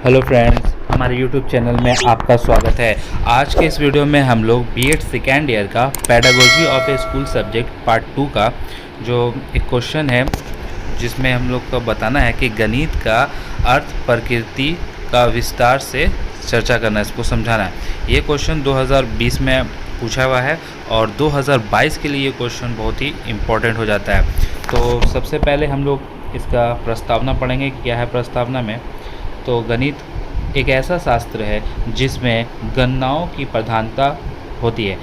Hello friends, हमारे YouTube channel में आपका स्वागत है। आज के इस वीडियो में हम लोग बीएड सेकेंड ईयर का pedagogy of A school subject part 2 का जो एक क्वेश्चन है, जिसमें हम लोग को बताना है कि गणित का अर्थ प्रकृति का विस्तार से चर्चा करना है, इसको समझाना है। ये क्वेश्चन 2020 में पूछा हुआ है और 2022 के लिए ये क्वेश्चन बहुत ही इम्पोर्टेंट हो जाता है। तो सबसे पहले हम लोग इसका प्रस्तावना पढ़ेंगे। क्या है प्रस्तावना में? तो गणित एक ऐसा शास्त्र है जिसमें गणनाओं की प्रधानता होती है,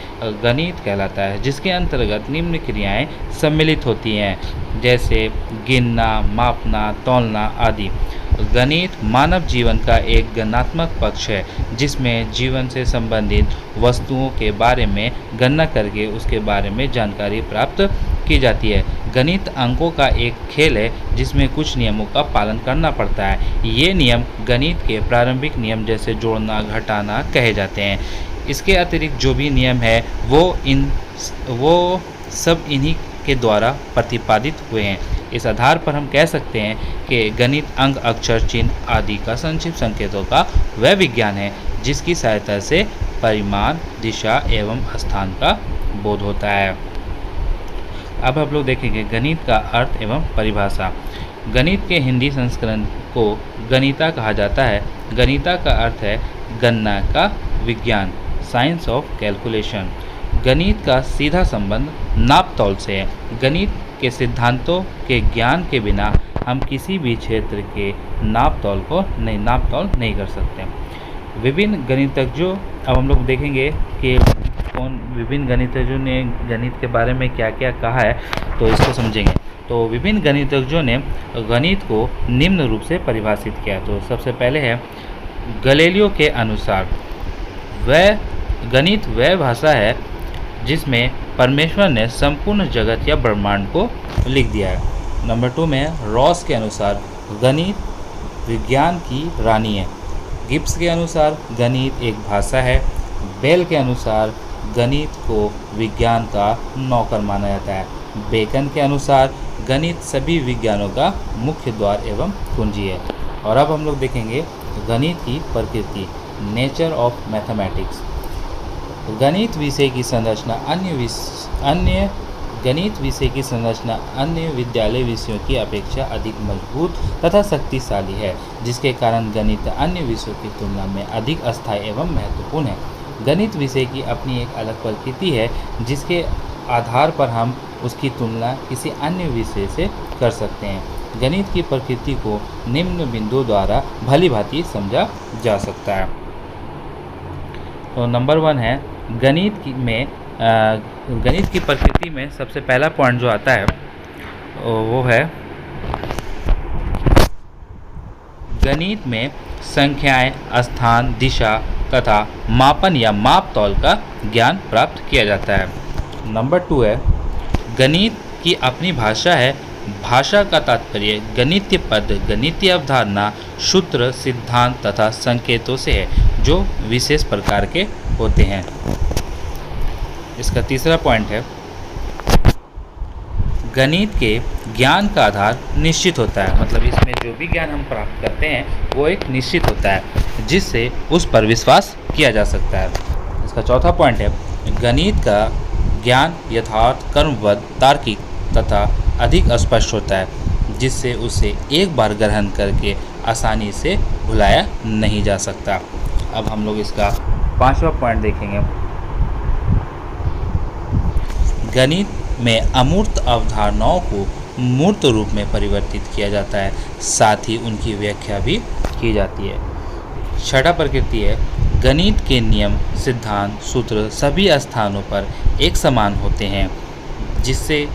गणित कहलाता है, जिसके अंतर्गत निम्न क्रियाएं सम्मिलित होती हैं, जैसे गिनना, मापना, तौलना आदि। गणित मानव जीवन का एक गणनात्मक पक्ष है, जिसमें जीवन से संबंधित वस्तुओं के बारे में गणना करके उसके बारे में जानकारी प्राप्त की जाती है। गणित अंकों का एक खेल है जिसमें कुछ नियमों का पालन करना पड़ता है। ये नियम गणित के प्रारंभिक नियम जैसे जोड़ना, घटाना कहे जाते हैं। इसके अतिरिक्त जो भी नियम है वो सब इन्हीं के द्वारा प्रतिपादित हुए हैं। इस आधार पर हम कह सकते हैं कि गणित अंक, अक्षर, चिन्ह आदि का संक्षिप्त संकेतों का वह विज्ञान है जिसकी सहायता से परिमाण, दिशा एवं स्थान का बोध होता है। अब हम लोग देखेंगे गणित का अर्थ एवं परिभाषा। गणित के हिंदी संस्करण को गणिता कहा जाता है। गणिता का अर्थ है गणना का विज्ञान, साइंस ऑफ कैलकुलेशन। गणित का सीधा संबंध नाप तौल से है। गणित के सिद्धांतों के ज्ञान के बिना हम किसी भी क्षेत्र के नाप तौल नहीं कर सकते। विभिन्न गणितज्ञों, अब हम लोग देखेंगे कि विभिन्न गणितज्ञों ने गणित के बारे में क्या क्या कहा है, तो इसको समझेंगे। तो विभिन्न गणितज्ञों ने गणित को निम्न रूप से परिभाषित किया। तो सबसे पहले है गैलीलियो के अनुसार गणित वह भाषा है जिसमें परमेश्वर ने संपूर्ण जगत या ब्रह्मांड को लिख दिया है। नंबर 2 में रॉस के अनुसार गणित विज्ञान की रानी है। गिब्स के अनुसार गणित एक भाषा है। बेल के अनुसार गणित को विज्ञान का नौकर माना जाता है। बेकन के अनुसार गणित सभी विज्ञानों का मुख्य द्वार एवं कुंजी है। और अब हम लोग देखेंगे गणित की प्रकृति, नेचर ऑफ मैथमेटिक्स। गणित विषय की संरचना अन्य विद्यालय विषयों की अपेक्षा अधिक मजबूत तथा शक्तिशाली है, जिसके कारण गणित अन्य विषयों की तुलना में अधिक अस्थायी एवं महत्वपूर्ण है। गणित विषय की अपनी एक अलग प्रकृति है, जिसके आधार पर हम उसकी तुलना किसी अन्य विषय से कर सकते हैं। गणित की प्रकृति को निम्न बिंदुओं द्वारा भली भांति समझा जा सकता है। तो नंबर 1 है गणित की प्रकृति में सबसे पहला पॉइंट जो आता है वो है गणित में संख्याएं, स्थान, दिशा तथा मापन या माप तौल का ज्ञान प्राप्त किया जाता है। नंबर 2 है गणित की अपनी भाषा है। भाषा का तात्पर्य गणितीय पद, गणितीय अवधारणा, सूत्र, सिद्धांत तथा संकेतों से है, जो विशेष प्रकार के होते हैं। इसका तीसरा पॉइंट है गणित के ज्ञान का आधार निश्चित होता है। मतलब इसमें जो भी ज्ञान हम प्राप्त करते हैं वो एक निश्चित होता है, जिससे उस पर विश्वास किया जा सकता है। इसका चौथा पॉइंट है गणित का ज्ञान यथार्थ, कर्मबद्ध, तार्किक तथा अधिक स्पष्ट होता है, जिससे उसे एक बार ग्रहण करके आसानी से भुलाया नहीं जा सकता। अब हम लोग इसका 5वां पॉइंट देखेंगे। गणित में अमूर्त अवधारणाओं को मूर्त रूप में परिवर्तित किया जाता है, साथ ही उनकी व्याख्या भी की जाती है। छठा प्रकृति है गणित के नियम, सिद्धांत, सूत्र सभी स्थानों पर एक समान होते हैं, जिससे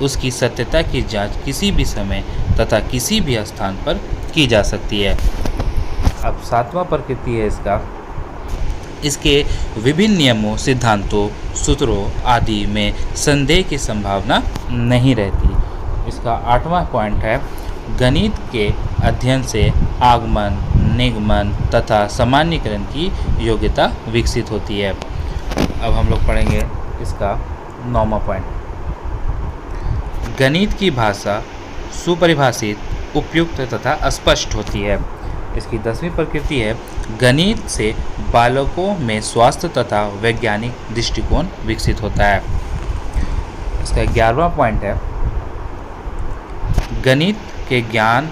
उसकी सत्यता की जांच किसी भी समय तथा किसी भी स्थान पर की जा सकती है। अब 7वां प्रकृति है इसके विभिन्न नियमों, सिद्धांतों, सूत्रों आदि में संदेह की संभावना नहीं रहती। इसका 8वां पॉइंट है गणित के अध्ययन से आगमन, निगमन तथा सामान्यीकरण की योग्यता विकसित होती है। अब हम लोग पढ़ेंगे इसका 9वां पॉइंट। गणित की भाषा सुपरिभाषित, उपयुक्त तथा स्पष्ट होती है। इसकी 10वीं प्रकृति है गणित से बालकों में स्वास्थ्य तथा वैज्ञानिक दृष्टिकोण विकसित होता है। इसका 11वां पॉइंट है गणित के ज्ञान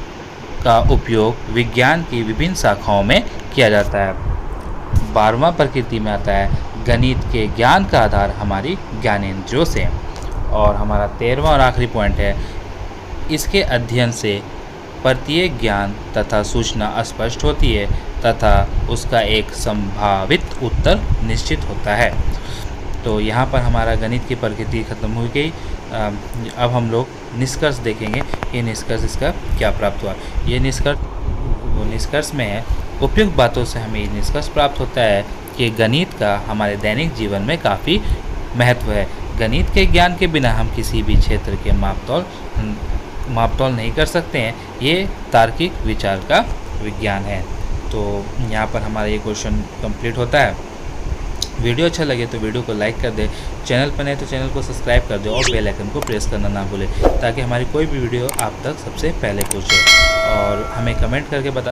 का उपयोग विज्ञान की विभिन्न शाखाओं में किया जाता है। 12वां प्रकृति में आता है गणित के ज्ञान का आधार हमारी ज्ञानेंद्रियों से। और हमारा 13वां और आखिरी पॉइंट है इसके अध्ययन से प्रत्येक ज्ञान तथा सूचना स्पष्ट होती है तथा उसका एक संभावित उत्तर निश्चित होता है। तो यहाँ पर हमारा गणित की प्रकृति खत्म हो गई। अब हम लोग निष्कर्ष देखेंगे कि निष्कर्ष इसका क्या प्राप्त हुआ। ये निष्कर्ष में है उपयुक्त बातों से हमें निष्कर्ष प्राप्त होता है कि गणित का हमारे दैनिक जीवन में काफ़ी महत्व है। गणित के ज्ञान के बिना हम किसी भी क्षेत्र के मापतोल नहीं कर सकते हैं। ये तार्किक विचार का विज्ञान है। तो यहाँ पर हमारा ये क्वेश्चन कंप्लीट होता है। वीडियो अच्छा लगे तो वीडियो को लाइक कर दे, चैनल पर नहीं तो चैनल को सब्सक्राइब कर दे और बेल आइकन को प्रेस करना ना भूले ताकि हमारी कोई भी वीडियो आप तक सबसे पहले पहुँचे। और हमें कमेंट करके बता